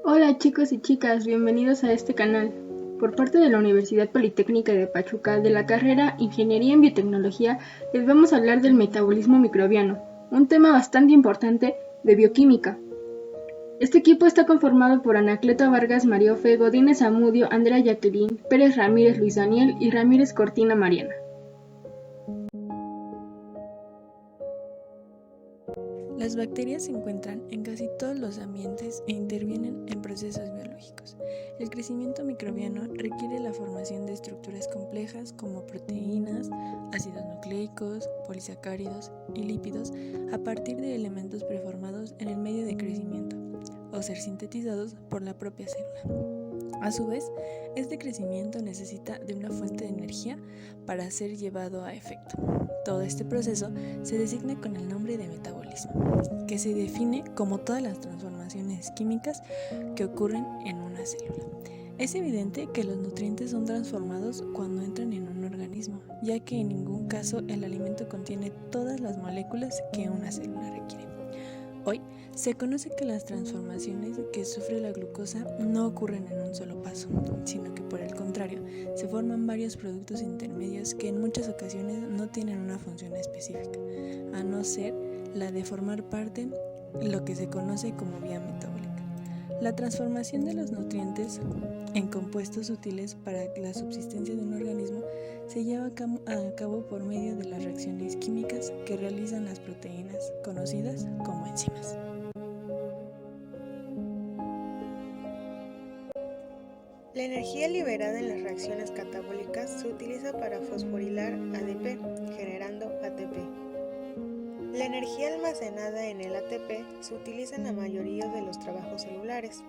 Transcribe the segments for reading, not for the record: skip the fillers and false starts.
Hola chicos y chicas, bienvenidos a este canal. Por parte de la Universidad Politécnica de Pachuca, de la carrera Ingeniería en Biotecnología, les vamos a hablar del metabolismo microbiano, un tema bastante importante de bioquímica. Este equipo está conformado por Anacleto Vargas Mariofe, Godínez Zamudio, Andrea Jacqueline, Pérez Ramírez Luis Daniel y Ramírez Cortina Mariana. Las bacterias se encuentran en casi todos los ambientes e intervienen en procesos biológicos. El crecimiento microbiano requiere la formación de estructuras complejas como proteínas, ácidos nucleicos, polisacáridos y lípidos a partir de elementos preformados en el medio de crecimiento o ser sintetizados por la propia célula. A su vez, este crecimiento necesita de una fuente de energía para ser llevado a efecto. Todo este proceso se designa con el nombre de metabolismo, que se define como todas las transformaciones químicas que ocurren en una célula. Es evidente que los nutrientes son transformados cuando entran en un organismo, ya que en ningún caso el alimento contiene todas las moléculas que una célula requiere. Hoy se conoce que las transformaciones que sufre la glucosa no ocurren en un solo paso, sino que por el contrario, se forman varios productos intermedios que en muchas ocasiones no tienen una función específica, a no ser la de formar parte de lo que se conoce como vía metabólica. La transformación de los nutrientes en compuestos útiles para la subsistencia de un organismo se lleva a cabo por medio de las reacciones químicas que realizan las proteínas, conocidas como enzimas. La energía liberada en las reacciones catabólicas se utiliza para fosforilar ADP, generando ATP. La energía almacenada en el ATP se utiliza en la mayoría de los trabajos celulares.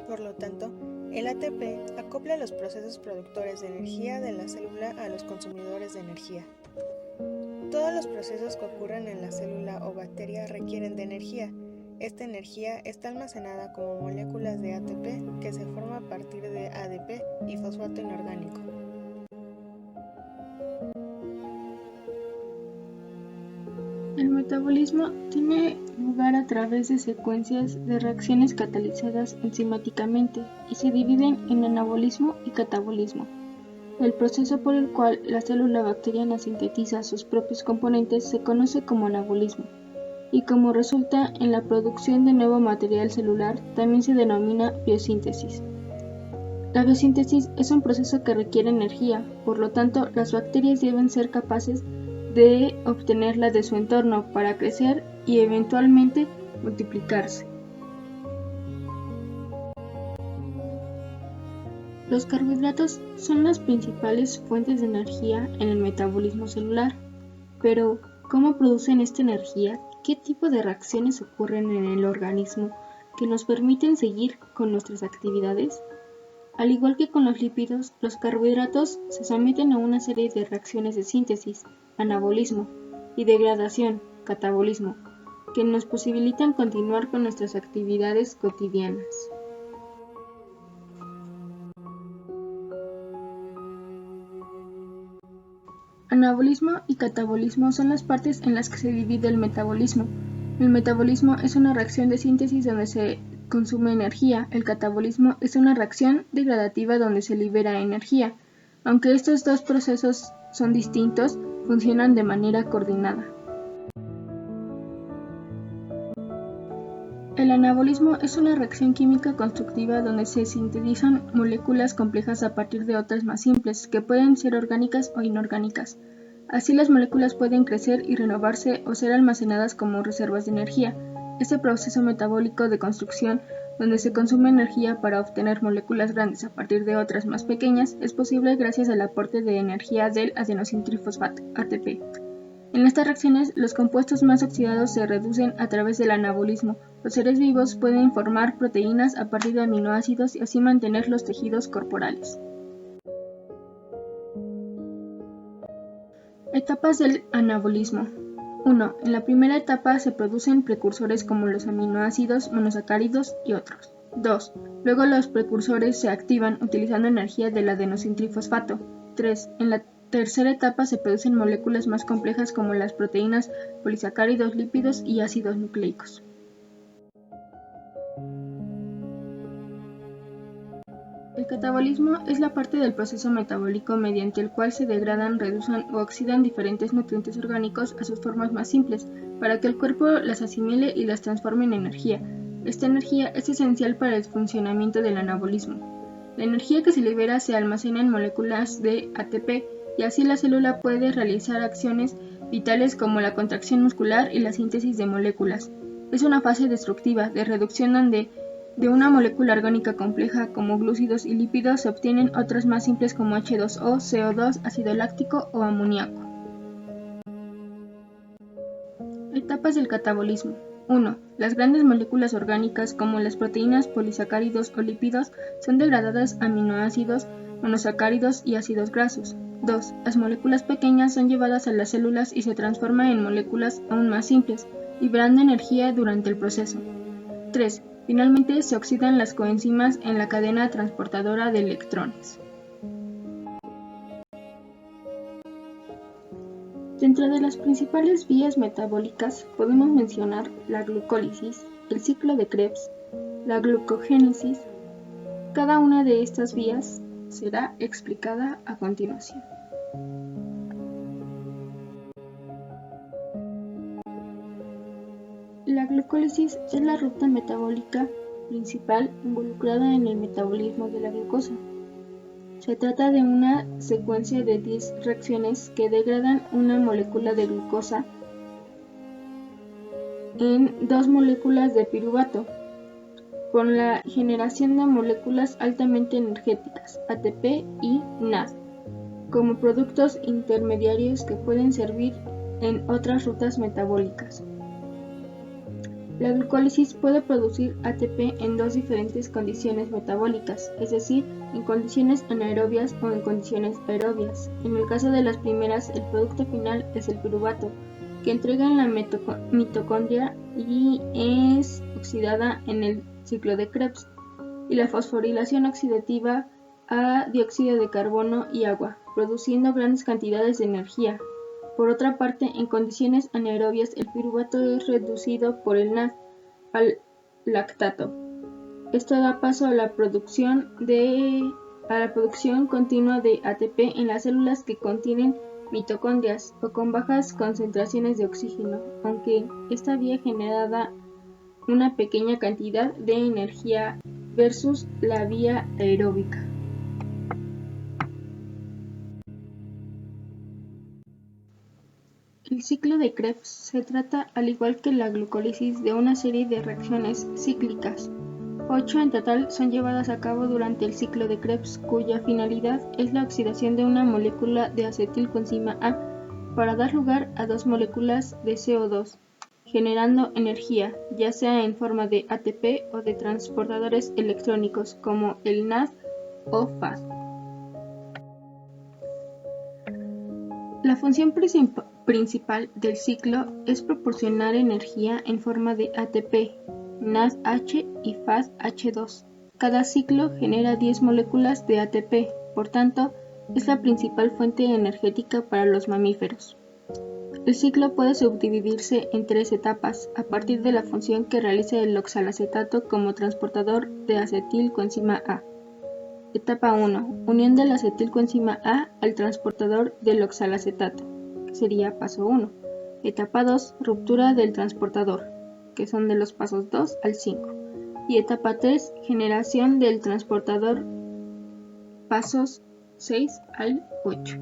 Por lo tanto, el ATP acopla los procesos productores de energía de la célula a los consumidores de energía. Todos los procesos que ocurren en la célula o bacteria requieren de energía. Esta energía está almacenada como moléculas de ATP que se forma a partir de ADP y fosfato inorgánico. El metabolismo tiene lugar a través de secuencias de reacciones catalizadas enzimáticamente y se dividen en anabolismo y catabolismo. El proceso por el cual la célula bacteriana sintetiza sus propios componentes se conoce como anabolismo, y como resulta en la producción de nuevo material celular, también se denomina biosíntesis. La biosíntesis es un proceso que requiere energía, por lo tanto, las bacterias deben ser capaces de obtenerla de su entorno para crecer y eventualmente multiplicarse. Los carbohidratos son las principales fuentes de energía en el metabolismo celular, pero ¿cómo producen esta energía? ¿Qué tipo de reacciones ocurren en el organismo que nos permiten seguir con nuestras actividades? Al igual que con los lípidos, los carbohidratos se someten a una serie de reacciones de síntesis, anabolismo, y degradación, catabolismo, que nos posibilitan continuar con nuestras actividades cotidianas. Anabolismo y catabolismo son las partes en las que se divide el metabolismo. El metabolismo es una reacción de síntesis donde se consume energía. El catabolismo es una reacción degradativa donde se libera energía. Aunque estos dos procesos son distintos, funcionan de manera coordinada. El anabolismo es una reacción química constructiva donde se sintetizan moléculas complejas a partir de otras más simples, que pueden ser orgánicas o inorgánicas. Así las moléculas pueden crecer y renovarse o ser almacenadas como reservas de energía. Este proceso metabólico de construcción, donde se consume energía para obtener moléculas grandes a partir de otras más pequeñas, es posible gracias al aporte de energía del adenosintrifosfato, ATP. En estas reacciones, los compuestos más oxidados se reducen a través del anabolismo. Los seres vivos pueden formar proteínas a partir de aminoácidos y así mantener los tejidos corporales. Etapas del anabolismo. 1. En la primera etapa se producen precursores como los aminoácidos, monosacáridos y otros. 2. Luego los precursores se activan utilizando energía del adenosintrifosfato. 3. En la tercera etapa se producen moléculas más complejas como las proteínas, polisacáridos, lípidos y ácidos nucleicos. El catabolismo es la parte del proceso metabólico mediante el cual se degradan, reducen o oxidan diferentes nutrientes orgánicos a sus formas más simples, para que el cuerpo las asimile y las transforme en energía. Esta energía es esencial para el funcionamiento del anabolismo. La energía que se libera se almacena en moléculas de ATP y así la célula puede realizar acciones vitales como la contracción muscular y la síntesis de moléculas. Es una fase destructiva de reducción donde de una molécula orgánica compleja como glúcidos y lípidos se obtienen otras más simples como H2O, CO2, ácido láctico o amoníaco. Etapas del catabolismo. 1. Las grandes moléculas orgánicas como las proteínas, polisacáridos o lípidos son degradadas a aminoácidos, monosacáridos y ácidos grasos. 2. Las moléculas pequeñas son llevadas a las células y se transforman en moléculas aún más simples, liberando energía durante el proceso. 3. Finalmente se oxidan las coenzimas en la cadena transportadora de electrones. Dentro de las principales vías metabólicas podemos mencionar la glucólisis, el ciclo de Krebs, la glucogénesis. Cada una de estas vías será explicada a continuación. La glucólisis es la ruta metabólica principal involucrada en el metabolismo de la glucosa. Se trata de una secuencia de 10 reacciones que degradan una molécula de glucosa en 2 moléculas de piruvato, con la generación de moléculas altamente energéticas, ATP y NAD, como productos intermediarios que pueden servir en otras rutas metabólicas. La glucólisis puede producir ATP en 2 diferentes condiciones metabólicas, es decir, en condiciones anaerobias o en condiciones aerobias. En el caso de las primeras, el producto final es el piruvato, que entrega en la mitocondria y es oxidada en el ciclo de Krebs, y la fosforilación oxidativa a dióxido de carbono y agua, produciendo grandes cantidades de energía. Por otra parte, en condiciones anaerobias, el piruvato es reducido por el NAD al lactato. Esto da paso a la producción continua de ATP en las células que contienen mitocondrias o con bajas concentraciones de oxígeno, aunque esta vía genera una pequeña cantidad de energía versus la vía aeróbica. El ciclo de Krebs se trata, al igual que la glucólisis, de una serie de reacciones cíclicas. 8 en total son llevadas a cabo durante el ciclo de Krebs, cuya finalidad es la oxidación de una molécula de acetilcoenzima A para dar lugar a 2 moléculas de CO2, generando energía, ya sea en forma de ATP o de transportadores electrónicos como el NAD o FAD. La función principal del ciclo es proporcionar energía en forma de ATP, NADH y FADH2. Cada ciclo genera 10 moléculas de ATP, por tanto, es la principal fuente energética para los mamíferos. El ciclo puede subdividirse en 3 etapas a partir de la función que realiza el oxalacetato como transportador de acetilcoenzima A. Etapa 1. Unión de la acetilcoenzima A al transportador del oxalacetato, que sería paso 1. Etapa 2. Ruptura del transportador, que son de los pasos 2 al 5. Y etapa 3. Generación del transportador, pasos 6 al 8.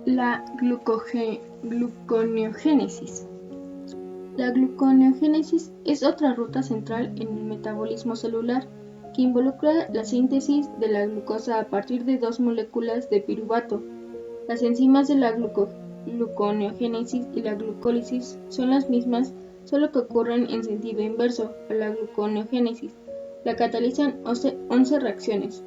La gluconeogénesis. La gluconeogénesis es otra ruta central en el metabolismo celular que involucra la síntesis de la glucosa a partir de 2 moléculas de piruvato. Las enzimas de la gluconeogénesis y la glucólisis son las mismas, solo que ocurren en sentido inverso a la gluconeogénesis. La catalizan 11 reacciones.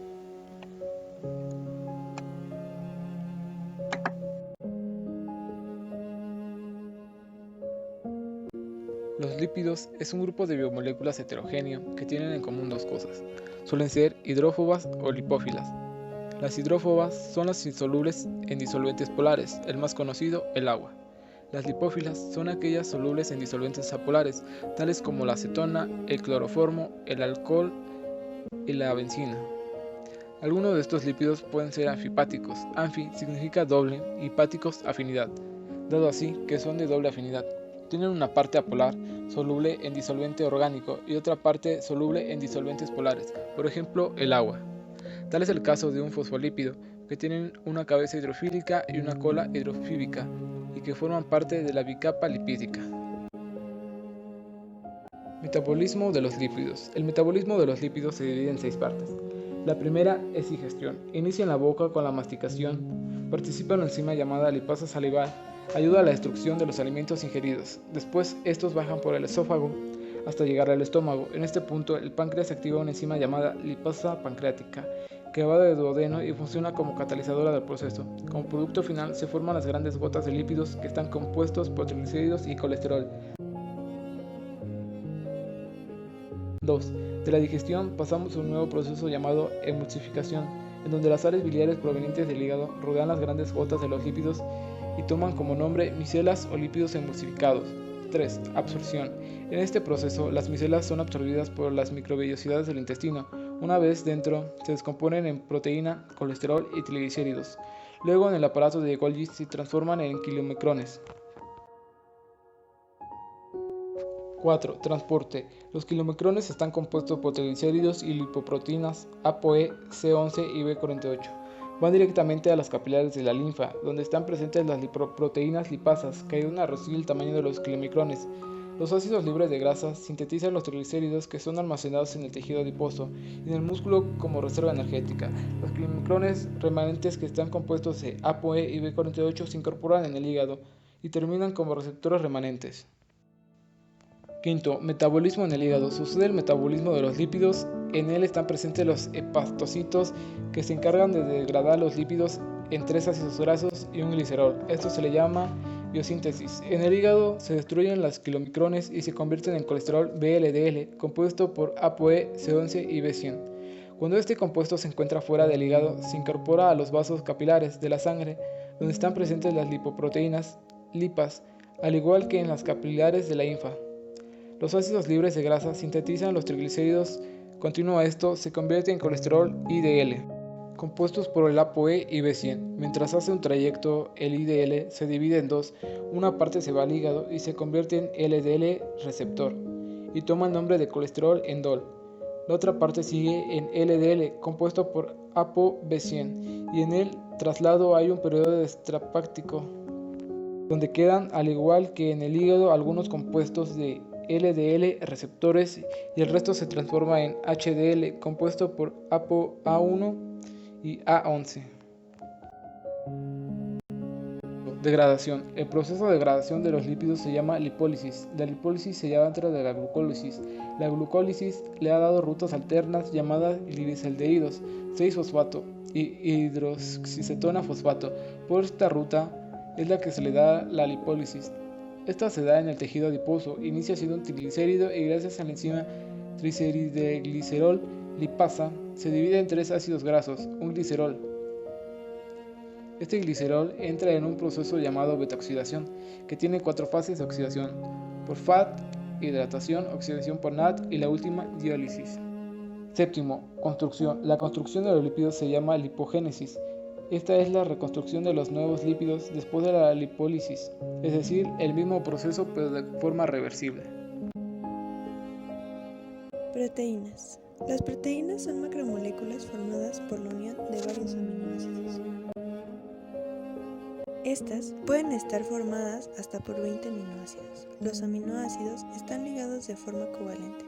Los lípidos es un grupo de biomoléculas heterogéneo que tienen en común 2 cosas. Suelen ser hidrófobas o lipófilas. Las hidrófobas son las insolubles en disolventes polares, el más conocido, el agua. Las lipófilas son aquellas solubles en disolventes apolares, tales como la acetona, el cloroformo, el alcohol y la benzina. Algunos de estos lípidos pueden ser anfipáticos. Anfi significa doble y páticos afinidad, dado así que son de doble afinidad. Tienen una parte apolar, soluble en disolvente orgánico, y otra parte soluble en disolventes polares, por ejemplo, el agua. Tal es el caso de un fosfolípido, que tienen una cabeza hidrofílica y una cola hidrofíbica, y que forman parte de la bicapa lipídica. Metabolismo de los lípidos. El metabolismo de los lípidos se divide en 6 partes. La primera es digestión. Inicia en la boca con la masticación. Participa en una enzima llamada lipasa salival. Ayuda a la destrucción de los alimentos ingeridos. Después, estos bajan por el esófago hasta llegar al estómago. En este punto, el páncreas activa una enzima llamada lipasa pancreática, que va del duodeno y funciona como catalizadora del proceso. Como producto final, se forman las grandes gotas de lípidos que están compuestos por triglicéridos y colesterol. 2. De la digestión pasamos a un nuevo proceso llamado emulsificación, en donde las sales biliares provenientes del hígado rodean las grandes gotas de los lípidos y toman como nombre micelas o lípidos emulsificados. 3. Absorción. En este proceso, las micelas son absorbidas por las microvellosidades del intestino. Una vez dentro, se descomponen en proteína, colesterol y triglicéridos. Luego, en el aparato de Golgi se transforman en kilomicrones. 4. Transporte. Los kilomicrones están compuestos por triglicéridos y lipoproteínas ApoE, C11 y B48. Van directamente a las capilares de la linfa, donde están presentes las lipoproteínas lipasas, que ayudan a reducir el tamaño de los kilomicrones. Los ácidos libres de grasa sintetizan los triglicéridos que son almacenados en el tejido adiposo y en el músculo como reserva energética. Los kilomicrones remanentes, que están compuestos de ApoE y B48, se incorporan en el hígado y terminan como receptores remanentes. 5. Metabolismo en el hígado. Sucede el metabolismo de los lípidos. En él están presentes los hepatocitos, que se encargan de degradar los lípidos en 3 ácidos grasos y un glicerol. Esto se le llama biosíntesis. En el hígado se destruyen las kilomicrones y se convierten en colesterol VLDL, compuesto por ApoE, C11 y B100. Cuando este compuesto se encuentra fuera del hígado, se incorpora a los vasos capilares de la sangre, donde están presentes las lipoproteínas, lipas, al igual que en las capilares de la linfa. Los ácidos libres de grasa sintetizan los triglicéridos. Continuo a esto, se convierte en colesterol IDL, compuestos por el ApoE y B100. Mientras hace un trayecto, el IDL se divide en 2. Una parte se va al hígado y se convierte en LDL receptor, y toma el nombre de colesterol endol. La otra parte sigue en LDL, compuesto por ApoB100, y en el traslado hay un periodo extrahepático, donde quedan, al igual que en el hígado, algunos compuestos de LDL receptores y el resto se transforma en HDL, compuesto por ApoA1 y A11. Degradación. El proceso de degradación de los lípidos se llama lipólisis. La lipólisis se lleva dentro de la glucólisis. La glucólisis le ha dado rutas alternas llamadas gliceraldehídos, 6-fosfato y hidroxicetona fosfato. Por esta ruta es la que se le da la lipólisis. Esta se da en el tejido adiposo, inicia siendo un triglicérido y gracias a la enzima triceridglicerol lipasa se divide en 3 ácidos grasos, un glicerol. Este glicerol entra en un proceso llamado betaoxidación, que tiene 4 fases de oxidación: por FAT, hidratación, oxidación por NAD y la última, diálisis. 7. Construcción. La construcción de los lípidos se llama lipogénesis. Esta es la reconstrucción de los nuevos lípidos después de la lipólisis, es decir, el mismo proceso pero de forma reversible. Proteínas. Las proteínas son macromoléculas formadas por la unión de varios aminoácidos. Estas pueden estar formadas hasta por 20 aminoácidos. Los aminoácidos están ligados de forma covalente.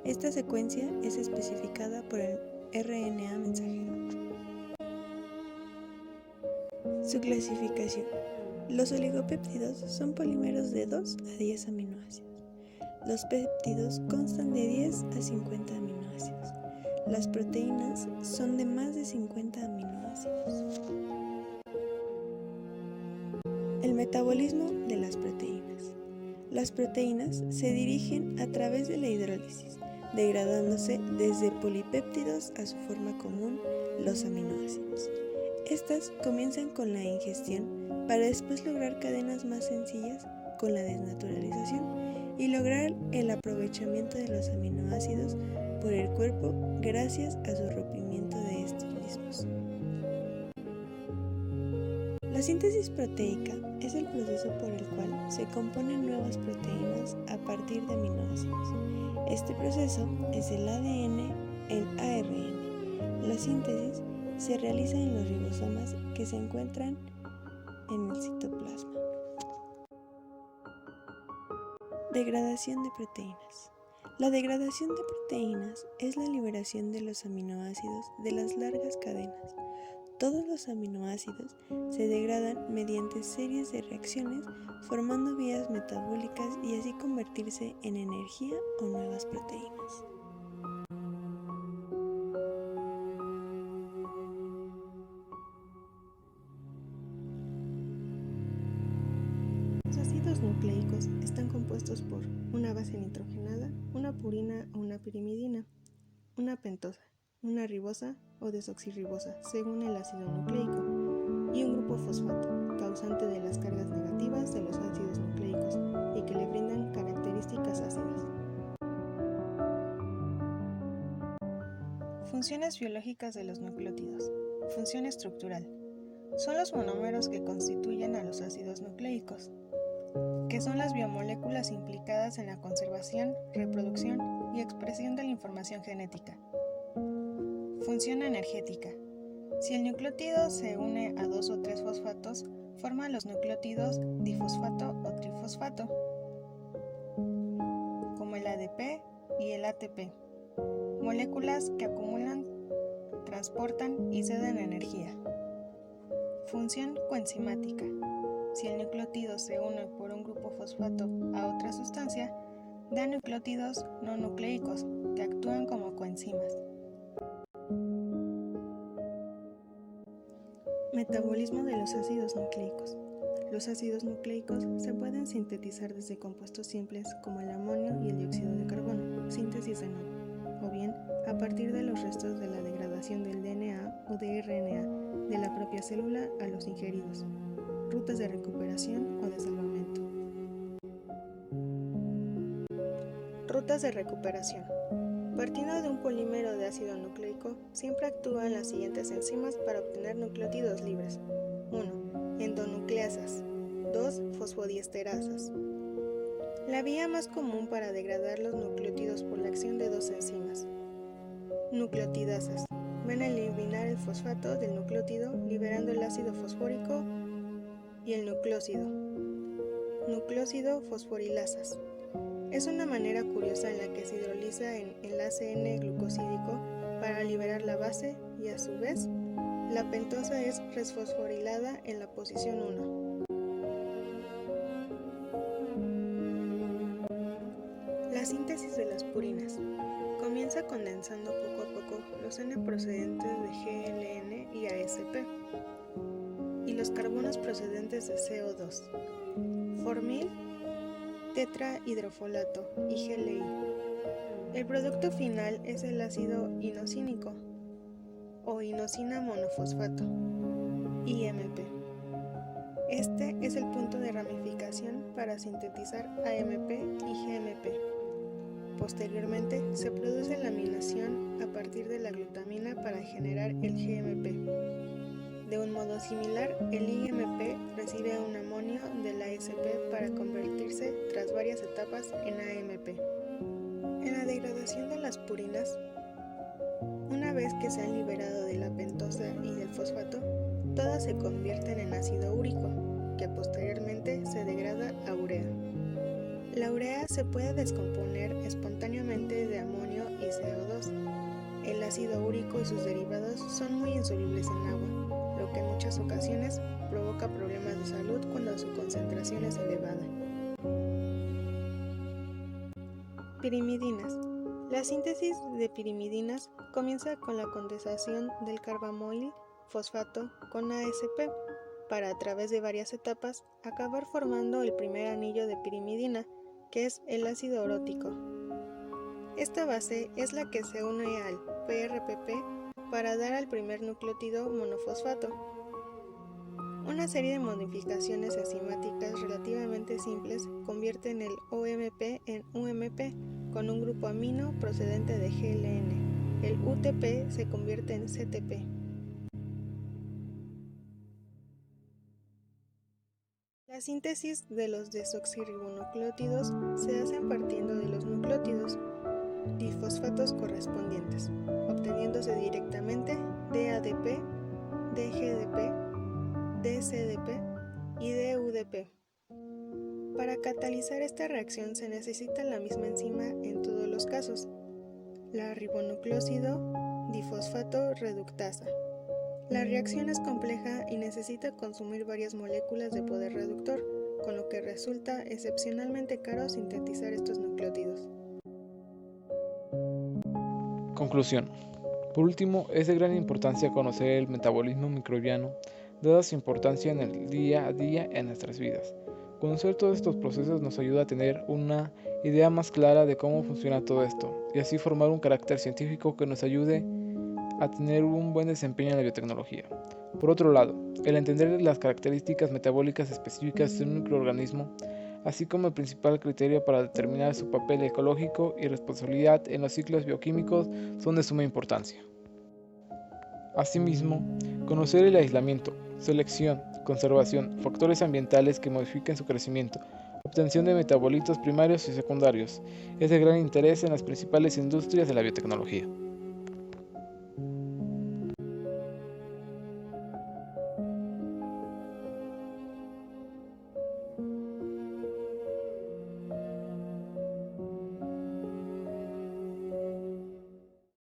Esta secuencia es especificada por el RNA mensajero. Su clasificación. Los oligopéptidos son polímeros de 2 a 10 aminoácidos. Los péptidos constan de 10 a 50 aminoácidos. Las proteínas son de más de 50 aminoácidos. El metabolismo de las proteínas. Las proteínas se dirigen a través de la hidrólisis, degradándose desde polipéptidos a su forma común, los aminoácidos. Estas comienzan con la ingestión para después lograr cadenas más sencillas con la desnaturalización y lograr el aprovechamiento de los aminoácidos por el cuerpo gracias a su rompimiento de estos mismos. La síntesis proteica es el proceso por el cual se componen nuevas proteínas a partir de aminoácidos. Este proceso es el ADN, el ARN. La síntesis se realiza en los ribosomas que se encuentran en el citoplasma. Degradación de proteínas. La degradación de proteínas es la liberación de los aminoácidos de las largas cadenas. Todos los aminoácidos se degradan mediante series de reacciones formando vías metabólicas y así convertirse en energía o nuevas proteínas. Los ácidos nucleicos están compuestos por una base nitrogenada, una purina o una pirimidina, una pentosa, una ribosa o desoxirribosa, según el ácido nucleico, y un grupo fosfato, causante de las cargas negativas de los ácidos nucleicos y que le brindan características ácidas. Funciones biológicas de los nucleótidos. Función estructural. Son los monómeros que constituyen a los ácidos nucleicos, que son las biomoléculas implicadas en la conservación, reproducción y expresión de la información genética. Función energética. Si el nucleótido se une a 2 o 3 fosfatos, forma los nucleótidos difosfato o trifosfato, como el ADP y el ATP, moléculas que acumulan, transportan y ceden energía. Función coenzimática. Si el nucleótido se une por un grupo fosfato a otra sustancia, da nucleótidos no nucleicos que actúan como coenzimas. Metabolismo de los ácidos nucleicos. Los ácidos nucleicos se pueden sintetizar desde compuestos simples como el amonio y el dióxido de carbono, síntesis de nuevo, o bien a partir de los restos de la degradación del DNA o de RNA de la propia célula a los ingeridos, rutas de recuperación o de salvamento. Rutas de recuperación. Partiendo de un polímero de ácido nucleico, siempre actúan las siguientes enzimas para obtener nucleótidos libres. 1. Endonucleasas. 2. Fosfodiesterasas. La vía más común para degradar los nucleótidos por la acción de dos enzimas. Nucleotidasas. Van a eliminar el fosfato del nucleótido liberando el ácido fosfórico y el nucleósido. Nucleósido fosforilasas. Es una manera curiosa en la que se hidroliza en el ACN glucosídico para liberar la base y a su vez la pentosa es resfosforilada en la posición 1. La síntesis de las purinas. Comienza condensando poco a poco los N procedentes de GLN y ASP y los carbonos procedentes de CO2, formil, tetrahidrofolato y GLI. El producto final es el ácido inosínico o inosina monofosfato, IMP. Este es el punto de ramificación para sintetizar AMP y GMP. Posteriormente se produce la aminación a partir de la glutamina para generar el GMP. De un modo similar, el IMP recibe un amonio del ASP para convertirse, tras varias etapas, en AMP. En la degradación de las purinas, una vez que se han liberado de la pentosa y del fosfato, todas se convierten en ácido úrico, que posteriormente se degrada a urea. La urea se puede descomponer espontáneamente de amonio y CO2. El ácido úrico y sus derivados son muy insolubles en agua, lo que en muchas ocasiones provoca problemas de salud cuando su concentración es elevada. Pirimidinas. La síntesis de pirimidinas comienza con la condensación del carbamoil fosfato con ASP para, a través de varias etapas, acabar formando el primer anillo de pirimidina, que es el ácido orótico. Esta base es la que se une al PRPP para dar al primer nucleótido monofosfato. Una serie de modificaciones enzimáticas relativamente simples convierten el OMP en UMP con un grupo amino procedente de GLN. El UTP se convierte en CTP. La síntesis de los desoxirribonucleótidos se hace partiendo de los nucleótidos difosfatos correspondientes, obteniéndose directamente DADP, DGDP, DCDP y DUDP. Para catalizar esta reacción se necesita la misma enzima en todos los casos, la ribonucleósido difosfato reductasa. La reacción es compleja y necesita consumir varias moléculas de poder reductor, con lo que resulta excepcionalmente caro sintetizar estos nucleótidos. Conclusión. Por último, es de gran importancia conocer el metabolismo microbiano, dada su importancia en el día a día en nuestras vidas. Conocer todos estos procesos nos ayuda a tener una idea más clara de cómo funciona todo esto, y así formar un carácter científico que nos ayude a tener un buen desempeño en la biotecnología. Por otro lado, el entender las características metabólicas específicas de un microorganismo, así como el principal criterio para determinar su papel ecológico y responsabilidad en los ciclos bioquímicos, son de suma importancia. Asimismo, conocer el aislamiento, selección, conservación, factores ambientales que modifiquen su crecimiento, obtención de metabolitos primarios y secundarios, es de gran interés en las principales industrias de la biotecnología.